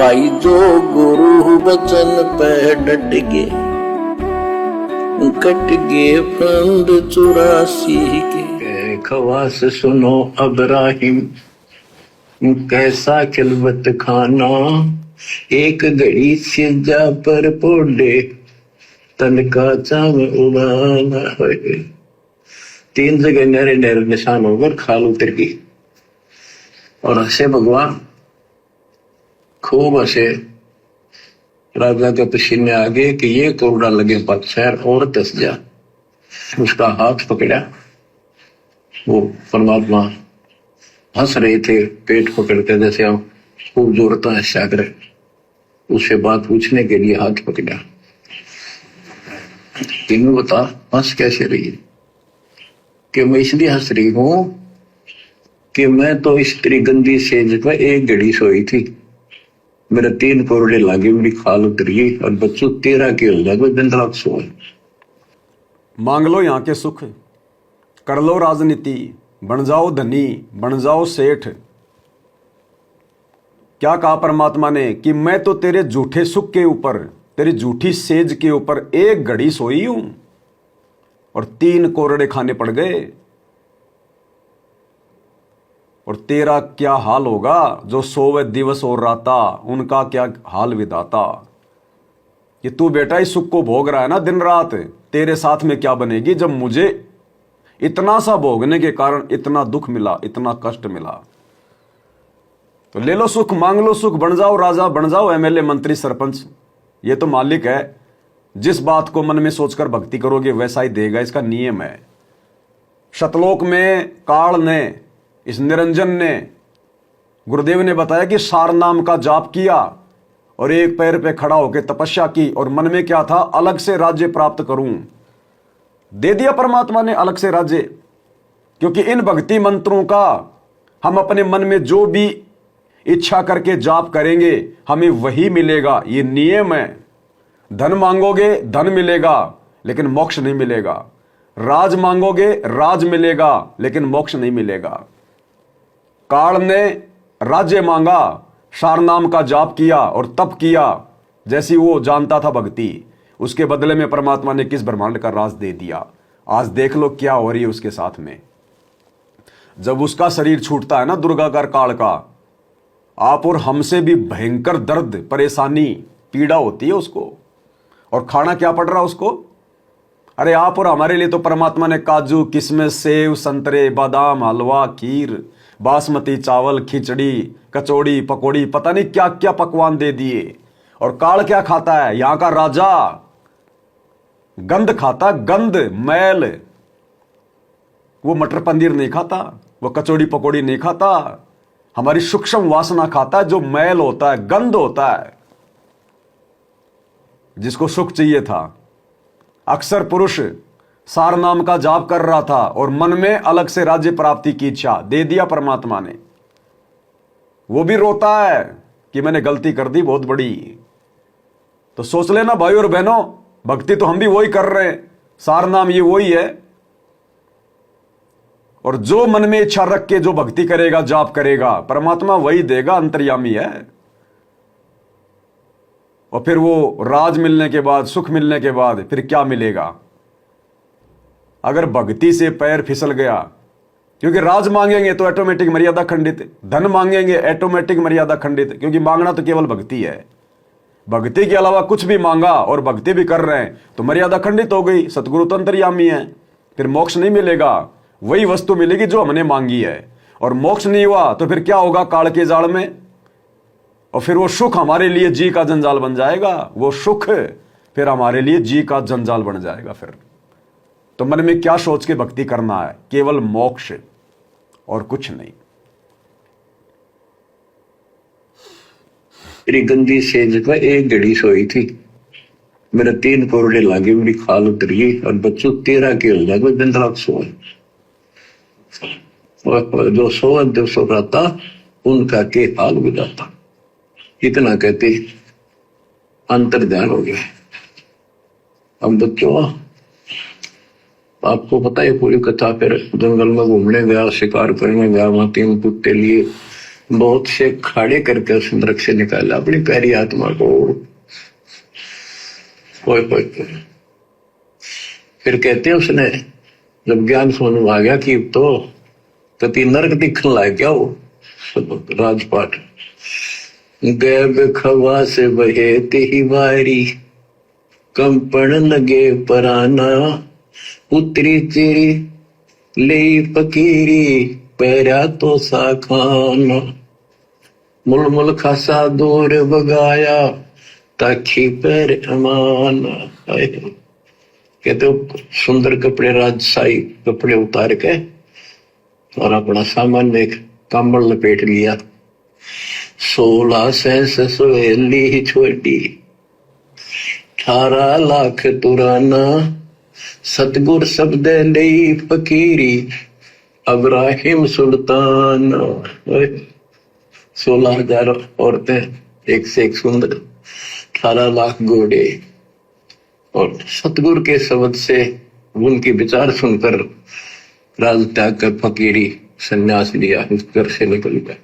भाई जो गुरु वचन पे डट गए, कट गए फंद 84 के। खवास सुनो अब्राहिम, कैसा खिलवत खाना, एक घड़ी सिजा पर पोडे, तन का चाव उड़ाना। 3 जगह नहरे नहरे निशान होकर खाल उतर गई और हंसे भगवान, खूब हंसे। राजा के पसीने आ गए कि ये कोरडा लगे पत्थर और दस जा। उसका हाथ पकड़ा, वो परमात्मा हंस रहे थे पेट पकड़ के, जैसे हम खूब जोरता है सागर। उससे बात पूछने के लिए हाथ पकड़ा, तीनों बता हंस कैसे रही है? कि मैं इसलिए हंस रही हूं कि मैं तो स्त्री गंदी सेज पर एक घड़ी सोई थी, मेरे 3 कोरडे लागे, मेरी खाल उतरी और बच्चों 13 के हो जाए दिन रात सोए। मांग लो यहाँ के सुख, कर लो राजनीति, बन जाओ धनी, बन जाओ सेठ। क्या कहा परमात्मा ने कि मैं तो तेरे झूठे सुख के ऊपर, तेरी झूठी सेज के ऊपर एक घड़ी सोई हूं और 3 कोरडे खाने पड़ गए। और तेरा क्या हाल होगा जो सोवे दिवस और राता, उनका क्या हाल विधाता। कि तू बेटा इस सुख को भोग रहा है ना दिन रात, तेरे साथ में क्या बनेगी जब मुझे इतना सा भोगने के कारण इतना दुख मिला, इतना कष्ट मिला। तो ले लो सुख, मांग लो सुख, बन जाओ राजा, बन जाओ एमएलए, मंत्री, सरपंच। ये तो मालिक है, जिस बात को मन में सोचकर भक्ति करोगे वैसा ही देगा, इसका नियम है। शतलोक में काल ने, इस निरंजन ने, गुरुदेव ने बताया कि सार नाम का जाप किया और एक पैर पे खड़ा होकर तपस्या की और मन में क्या था, अलग से राज्य प्राप्त करूं। दे दिया परमात्मा ने अलग से राज्य, क्योंकि इन भक्ति मंत्रों का हम अपने मन में जो भी इच्छा करके जाप करेंगे हमें वही मिलेगा, ये नियम है। धन मांगोगे धन मिलेगा लेकिन मोक्ष नहीं मिलेगा, राज मांगोगे राज मिलेगा लेकिन मोक्ष नहीं मिलेगा। काल ने राज्य मांगा, सार नाम का जाप किया और तप किया, जैसी वो जानता था भक्ति, उसके बदले में परमात्मा ने किस ब्रह्मांड का राज दे दिया। आज देख लो क्या हो रही है उसके साथ में। जब उसका शरीर छूटता है ना दुर्गाकार काल का, आप और हमसे भी भयंकर दर्द, परेशानी, पीड़ा होती है उसको। और खाना क्या पड़ रहा उसको? अरे आप और हमारे लिए तो परमात्मा ने काजू, किशमिश, सेव, संतरे, बादाम, हलवा, खीर, बासमती चावल, खिचड़ी, कचौड़ी, पकौड़ी, पता नहीं क्या क्या पकवान दे दिए। और काल क्या खाता है? यहां का राजा गंध खाता, गंध, मैल। वो मटर पनीर नहीं खाता, वो कचौड़ी पकौड़ी नहीं खाता, हमारी सूक्ष्म वासना खाता है, जो मैल होता है, गंध होता है। जिसको सुख चाहिए था, अक्सर पुरुष सार नाम का जाप कर रहा था और मन में अलग से राज्य प्राप्ति की इच्छा, दे दिया परमात्मा ने। वो भी रोता है कि मैंने गलती कर दी बहुत बड़ी। तो सोच लेना भाई और बहनों, भक्ति तो हम भी वही कर रहे हैं, सार नाम ये वही है। और जो मन में इच्छा रख के जो भक्ति करेगा, जाप करेगा, परमात्मा वही देगा, अंतर्यामी है। और फिर वो राज मिलने के बाद, सुख मिलने के बाद फिर क्या मिलेगा? अगर भक्ति से पैर फिसल गया, क्योंकि राज मांगेंगे तो ऑटोमेटिक मर्यादा खंडित, धन मांगेंगे ऑटोमेटिक मर्यादा खंडित, क्योंकि मांगना तो केवल भक्ति है। भक्ति के अलावा कुछ भी मांगा और भक्ति भी कर रहे हैं तो मर्यादा खंडित हो गई। सतगुरु तो अंतर्यामी है, फिर मोक्ष नहीं मिलेगा, वही वस्तु मिलेगी जो हमने मांगी है। और मोक्ष नहीं हुआ तो फिर क्या होगा काल के जाल में? और फिर वो सुख हमारे लिए जी का जंजाल बन जाएगा, वो सुख फिर हमारे लिए जी का जंजाल बन जाएगा। फिर तो मन में क्या सोच के भक्ति करना है? केवल मोक्ष और कुछ नहीं। तेरी गंदी सेज पर एक घड़ी सोई थी, मेरे 3 कोरडे लागे, मेरी खाल उतरी और बच्चों 13 के हो जाए दिन रात सोए। जो सोए दिवस और राता, उनका के हाल विधाता। इतना कहते अंतर ध्यान हो गया। अब बच्चों, आपको पता है पूरी कथा। फिर जंगल में घूमने गया, शिकार करने गया, वहां 3 कुत्ते लिए, बहुत से खाड़े करके उस नरक से निकाला अपनी प्यारी आत्मा को। फिर कहते हैं उसने जब ज्ञान सोनू आ गया कि तो तीन नरक दिखने लग गया वो राजपाट। गैब खवा से बहे ही वारी कंपन लगे पराना उतरी तेरी ले फकीरी पैरा तो सा खाना मुल मुल खासा दूर बगाया ताखी पैर अमाना। कहते हो सुंदर कपड़े राजशाही कपड़े उतार के और अपना सामान एक कंबल लपेट लिया। 16 सहस सोहेली ही छोटी 18 लाख तुराना सतगुर शब्द लई फकीरी अब्राहिम सुल्तान। 16,000 औरतें एक से एक सुंदर 18 लाख घोड़े और सतगुरु के शब्द से उनकी विचार सुनकर राज त्याग कर फकीरी संन्यास लिया, इस घर से निकल गया।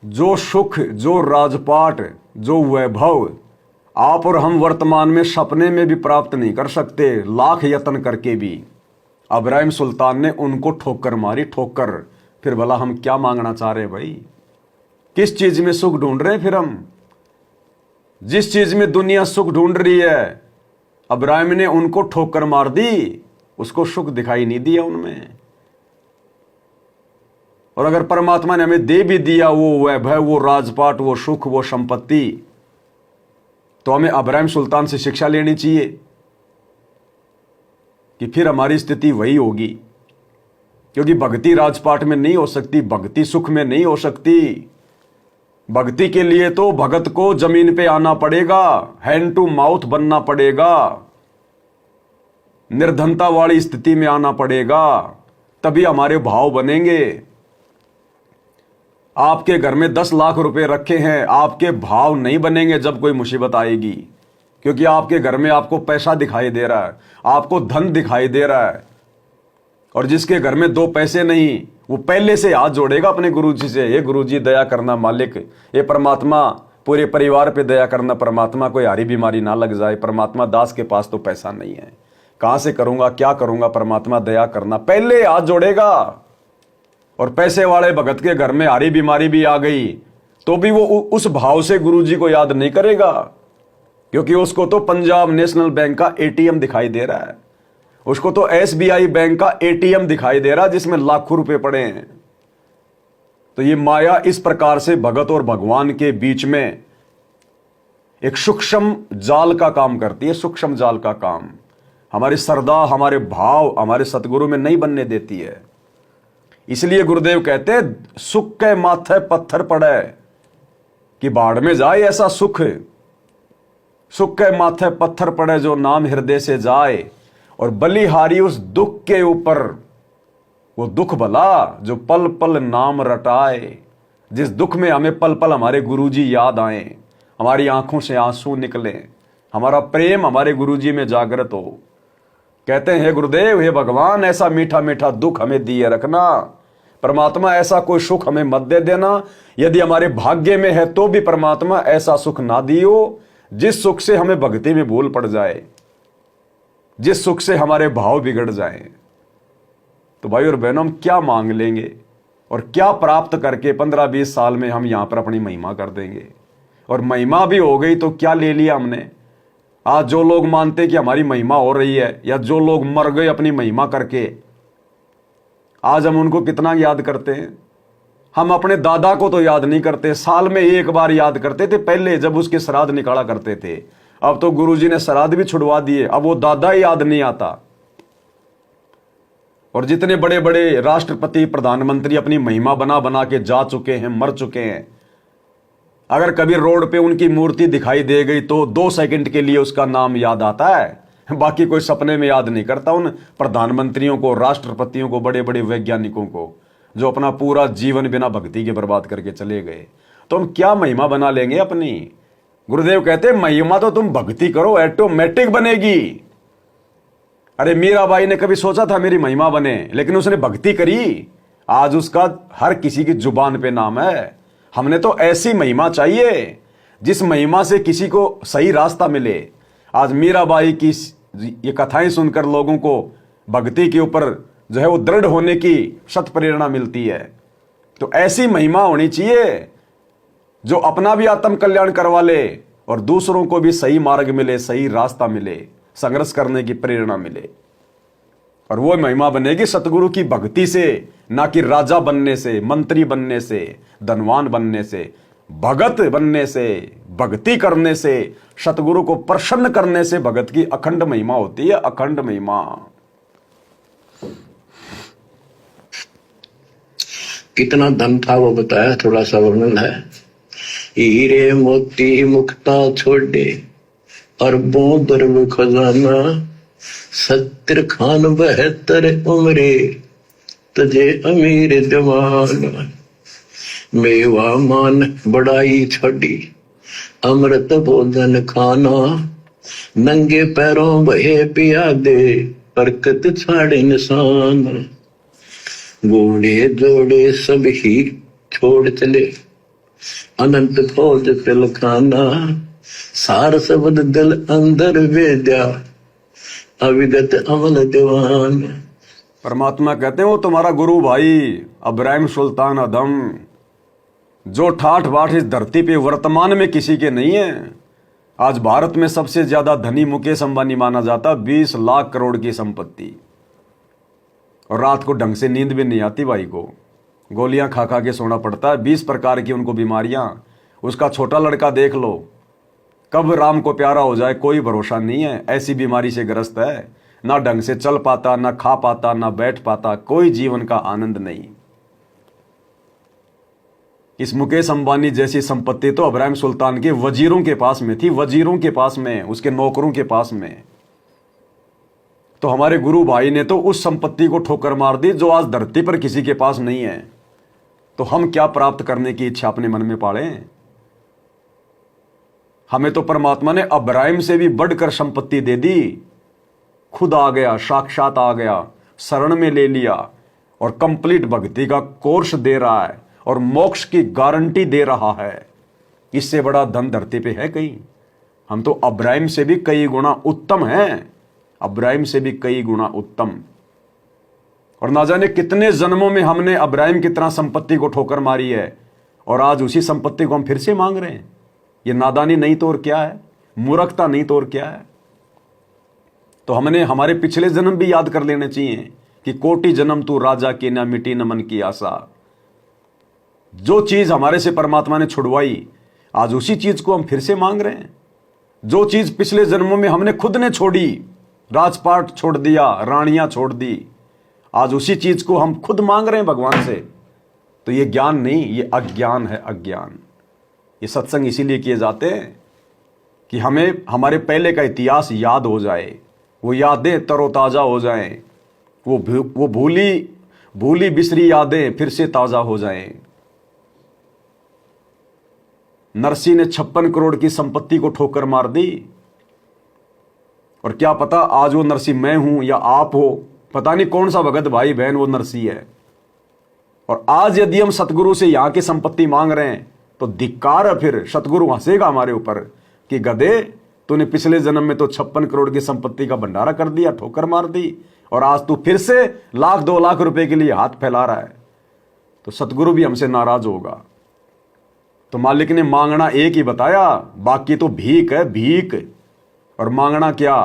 जो सुख, जो राजपाट, जो वैभव आप और हम वर्तमान में सपने में भी प्राप्त नहीं कर सकते, लाख यत्न करके भी। अब्राहिम सुल्तान ने उनको ठोकर मारी, ठोकर। फिर भला हम क्या मांगना चाह रहे भाई? किस चीज में सुख ढूंढ रहे हैं फिर हम? जिस चीज में दुनिया सुख ढूंढ रही है, अब्राहिम ने उनको ठोकर मार दी, उसको सुख दिखाई नहीं दिया उनमें। और अगर परमात्मा ने हमें दे भी दिया वो वैभव, वो राजपाट, वो सुख, वो संपत्ति, तो हमें अब्राहिम सुल्तान से शिक्षा लेनी चाहिए कि फिर हमारी स्थिति वही होगी। क्योंकि भक्ति राजपाट में नहीं हो सकती, भक्ति सुख में नहीं हो सकती। भक्ति के लिए तो भगत को जमीन पे आना पड़ेगा, हैंड टू माउथ बनना पड़ेगा, निर्धनता वाली स्थिति में आना पड़ेगा, तभी हमारे भाव बनेंगे। आपके घर में 10 लाख रुपए रखे हैं, आपके भाव नहीं बनेंगे जब कोई मुसीबत आएगी। क्योंकि आपके घर में आपको पैसा दिखाई दे रहा है, आपको धन दिखाई दे रहा है। और जिसके घर में 2 पैसे नहीं, वो पहले से हाथ जोड़ेगा अपने गुरुजी से, हे गुरुजी दया करना मालिक, हे परमात्मा पूरे परिवार पे दया करना, परमात्मा कोई हारी बीमारी ना लग जाए, परमात्मा दास के पास तो पैसा नहीं है, कहां से करूंगा, क्या करूंगा, परमात्मा दया करना, पहले हाथ जोड़ेगा। और पैसे वाले भगत के घर में हारी बीमारी भी आ गई तो भी वो उस भाव से गुरुजी को याद नहीं करेगा, क्योंकि उसको तो पंजाब नेशनल बैंक का एटीएम दिखाई दे रहा है, उसको तो एसबीआई बैंक का एटीएम दिखाई दे रहा है जिसमें लाखों रुपए पड़े हैं। तो ये माया इस प्रकार से भगत और भगवान के बीच में एक सूक्ष्म जाल का काम करती है, सूक्ष्म जाल का काम। हमारी श्रद्धा, हमारे भाव हमारे सतगुरु में नहीं बनने देती है। इसलिए गुरुदेव कहते हैं सुख के माथे पत्थर पड़े कि बाढ़ में जाए ऐसा सुख, सुख के माथे पत्थर पड़े जो नाम हृदय से जाए, और बलिहारी उस दुख के ऊपर, वो दुख भला जो पल पल नाम रटाए। जिस दुख में हमें पल पल हमारे गुरुजी याद आए, हमारी आंखों से आंसू निकले, हमारा प्रेम हमारे गुरुजी में जागृत हो। कहते हैं हे गुरुदेव, हे भगवान, ऐसा मीठा मीठा दुख हमें दिए रखना, परमात्मा ऐसा कोई सुख हमें मत दे देना। यदि हमारे भाग्य में है तो भी परमात्मा ऐसा सुख ना दियो जिस सुख से हमें भक्ति में भूल पड़ जाए, जिस सुख से हमारे भाव बिगड़ जाए। तो भाई और बहनों, हम क्या मांग लेंगे और क्या प्राप्त करके 15-20 साल में हम यहां पर अपनी महिमा कर देंगे? और महिमा भी हो गई तो क्या ले लिया हमने? आज जो लोग मानते कि हमारी महिमा हो रही है, या जो लोग मर गए अपनी महिमा करके, आज हम उनको कितना याद करते हैं? हम अपने दादा को तो याद नहीं करते, साल में एक बार याद करते थे पहले जब उसके श्राद्ध निकाला करते थे। अब तो गुरुजी ने श्राद्ध भी छुड़वा दिए, अब वो दादा ही याद नहीं आता। और जितने बड़े बड़े राष्ट्रपति, प्रधानमंत्री अपनी महिमा बना बना के जा चुके हैं, मर चुके हैं, अगर कभी रोड पे उनकी मूर्ति दिखाई दे गई तो 2 सेकंड के लिए उसका नाम याद आता है, बाकी कोई सपने में याद नहीं करता उन प्रधानमंत्रियों को, राष्ट्रपतियों को, बड़े बड़े वैज्ञानिकों को, जो अपना पूरा जीवन बिना भक्ति के बर्बाद करके चले गए। तो हम क्या महिमा बना लेंगे अपनी? गुरुदेव कहते हैं महिमा तो तुम भक्ति करो, ऑटोमेटिक बनेगी। अरे मीराबाई ने कभी सोचा था मेरी महिमा बने, लेकिन उसने भक्ति करी आज उसका हर किसी की जुबान पे नाम है। हमने तो ऐसी महिमा चाहिए जिस महिमा से किसी को सही रास्ता मिले। आज मीराबाई की ये कथाएं सुनकर लोगों को भक्ति के ऊपर जो है वो दृढ़ होने की शत प्रेरणा मिलती है। तो ऐसी महिमा होनी चाहिए जो अपना भी आत्म कल्याण करवा ले और दूसरों को भी सही मार्ग मिले, सही रास्ता मिले, संघर्ष करने की प्रेरणा मिले। और वो महिमा बनेगी सतगुरु की भक्ति से, ना कि राजा बनने से, मंत्री बनने से, धनवान बनने से। भगत बनने से, भक्ति करने से, सतगुरु को प्रसन्न करने से भगत की अखंड महिमा होती है, अखंड महिमा। कितना धन था वो बताया, थोड़ा सा वर्णन है। हीरे मोती मुक्ता छोड़े अरबों दरब खजाना, 70 खान 72 उम्रे तजे अमीर जवान। मेवा मान बड़ाई छोड़ी अमृत भोजन खाना, नंगे पैरों बहे पिया दे बरकत छाड़े निशान। घोड़े जोड़े सब ही छोड़ चले अनंत फौज पिल खाना, सार शब्द दिल अंदर वेद्या अविगत अमल दीवान। परमात्मा कहते हैं वो तुम्हारा गुरु भाई इब्राहिम सुल्तान आदम, जो ठाठ बाट इस धरती पे वर्तमान में किसी के नहीं है। आज भारत में सबसे ज्यादा धनी मुकेश अंबानी माना जाता, 20 लाख करोड़ की संपत्ति। और रात को ढंग से नींद भी नहीं आती भाई को, गोलियां खा खा के सोना पड़ता है, 20 प्रकार की उनको बीमारियां। उसका छोटा लड़का देख लो, कब राम को प्यारा हो जाए कोई भरोसा नहीं है, ऐसी बीमारी से ग्रस्त है। ना ढंग से चल पाता, ना खा पाता, ना बैठ पाता, कोई जीवन का आनंद नहीं। इस मुकेश अंबानी जैसी संपत्ति तो इब्राहिम सुल्तान के वजीरों के पास में थी, वजीरों के पास में, उसके नौकरों के पास में। तो हमारे गुरु भाई ने तो उस संपत्ति को ठोकर मार दी जो आज धरती पर किसी के पास नहीं है। तो हम क्या प्राप्त करने की इच्छा अपने मन में पाले? हमें तो परमात्मा ने इब्राहिम से भी बढ़कर संपत्ति दे दी। खुद आ गया, साक्षात आ गया, शरण में ले लिया और कंप्लीट भक्ति का कोर्स दे रहा है और मोक्ष की गारंटी दे रहा है। इससे बड़ा धन धरती पे है कहीं? हम तो इब्राहिम से भी कई गुना उत्तम हैं, इब्राहिम से भी कई गुना उत्तम। और ना जाने कितने जन्मों में हमने इब्राहिम की तरह संपत्ति को ठोकर मारी है और आज उसी संपत्ति को हम फिर से मांग रहे हैं। ये नादानी नहीं तो और क्या है, मूर्खता नहीं तो और क्या है। तो हमने हमारे पिछले जन्म भी याद कर लेने चाहिए कि कोटि जन्म तू राजा की ना मिटी न मन की आशा। जो चीज हमारे से परमात्मा ने छुड़वाई, आज उसी चीज को हम फिर से मांग रहे हैं। जो चीज पिछले जन्मों में हमने खुद ने छोड़ी, राजपाट छोड़ दिया, रानियां छोड़ दी, आज उसी चीज को हम खुद मांग रहे हैं भगवान से। तो ये ज्ञान नहीं, ये अज्ञान है, अज्ञान। ये सत्संग इसीलिए किए जाते हैं कि हमें हमारे पहले का इतिहास याद हो जाए, वो यादें तरोताजा हो जाएं, वो भूली बिसरी यादें फिर से ताजा हो जाएं। नरसी ने 56 करोड़ की संपत्ति को ठोकर मार दी और क्या पता आज वो नरसी मैं हूं या आप हो, पता नहीं कौन सा भगत भाई बहन वो नरसी है। और आज यदि हम सतगुरु से यहां की संपत्ति मांग रहे हैं तो धिक्कार है, फिर सतगुरु हंसेगा हमारे ऊपर कि गधे, तूने पिछले जन्म में तो 56 करोड़ की संपत्ति का भंडारा कर दिया, ठोकर मार दी, और आज तू फिर से 1-2 लाख रुपए के लिए हाथ फैला रहा है। तो सतगुरु भी हमसे नाराज होगा। तो मालिक ने मांगना एक ही बताया, बाकी तो भीख है, भीख। और मांगना क्या?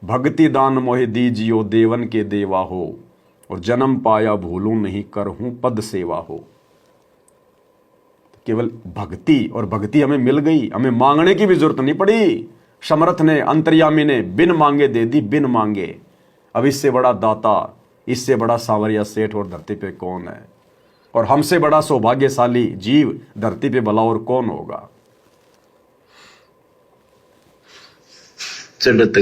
भक्ति दान मोहि दीजियो देवन के देवा हो, और जन्म पाया भूलूं नहीं करहूं पद सेवा हो। केवल भक्ति, और भक्ति हमें मिल गई, हमें मांगने की भी जरूरत नहीं पड़ी। समर्थ ने, अंतर्यामी ने बिन मांगे दे दी, बिन मांगे। अब इससे बड़ा दाता, इससे बड़ा सांवरिया सेठ और धरती पे कौन है? और हमसे बड़ा सौभाग्यशाली जीव धरती पे भला और कौन होगा? चलत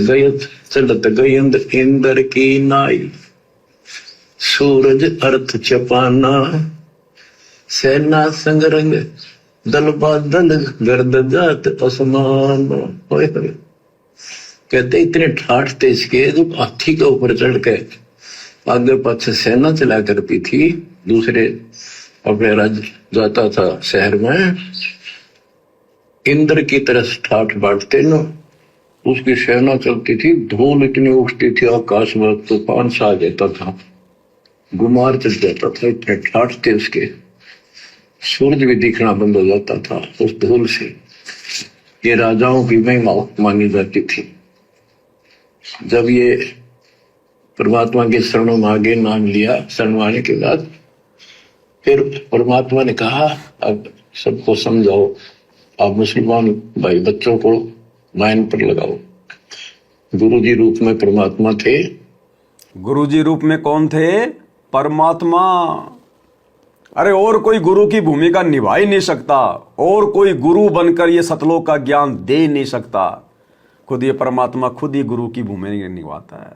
गयंद इंद्र की नाई, सूरज अर्थ चपाना, सेना संगरंग दल बादल गर्द जात आसमान। कहते इतने ठाठ तेज के हाथी के ऊपर चढ़ के आगे पाछे सेना चला करती थी, दूसरे अपने राज्य जाता था शहर में। इंद्र की तरह ठाठ बांटते न, उसकी सेना चलती थी, धूल इतनी उठती थी आकाश में, तूफान सा आ जाता था, गुमार चल जाता था, इतने ठाठ थे उसके। सूरज भी दिखना बंद हो जाता था उस धूल से। ये राजाओं की महिमा मानी जाती थी। जब ये परमात्मा के शरणों में आगे नाम लिया, शरणवाने के बाद फिर परमात्मा ने कहा अब सबको समझाओ, आप मुसलमान भाई बच्चों को मायन पर लगाओ। गुरु जी रूप में परमात्मा थे। गुरु जी रूप में कौन थे? परमात्मा। अरे और कोई गुरु की भूमिका निभा ही नहीं सकता, और कोई गुरु बनकर ये सतलोक का ज्ञान दे ही नहीं सकता। खुद ये परमात्मा खुद ही गुरु की भूमिका निभाता है।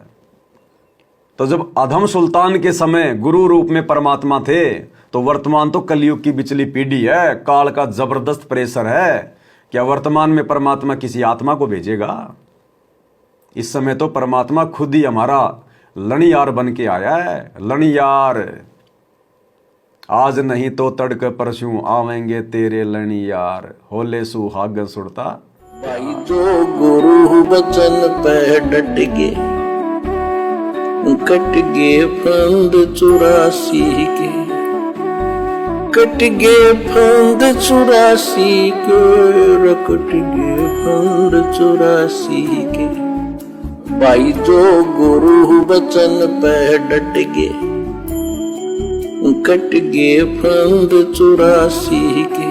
तो जब अधम सुल्तान के समय गुरु रूप में परमात्मा थे, तो वर्तमान तो कलयुग की बिचली पीढ़ी है, काल का जबरदस्त प्रेशर है। क्या वर्तमान में परमात्मा किसी आत्मा को भेजेगा? इस समय तो परमात्मा खुद ही हमारा लणियार बन के आया है। लणियार, आज नहीं तो तड़क परसों आवेंगे तेरे लणियार, होले सुहागन सुरता। भाई जो गुरु वचन पे डट गए, कट गए फंद 84 के, कट गए फंद 84 के, कट गए फंद 84 के। भाई जो गुरु वचन पे डट गए, कट गए फंद 84 के,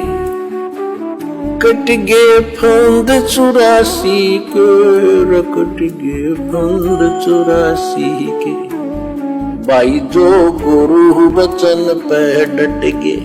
कट गए फंद 84 के, कट गए फंद 84 के। भाई जो गुरु वचन पे डट गए,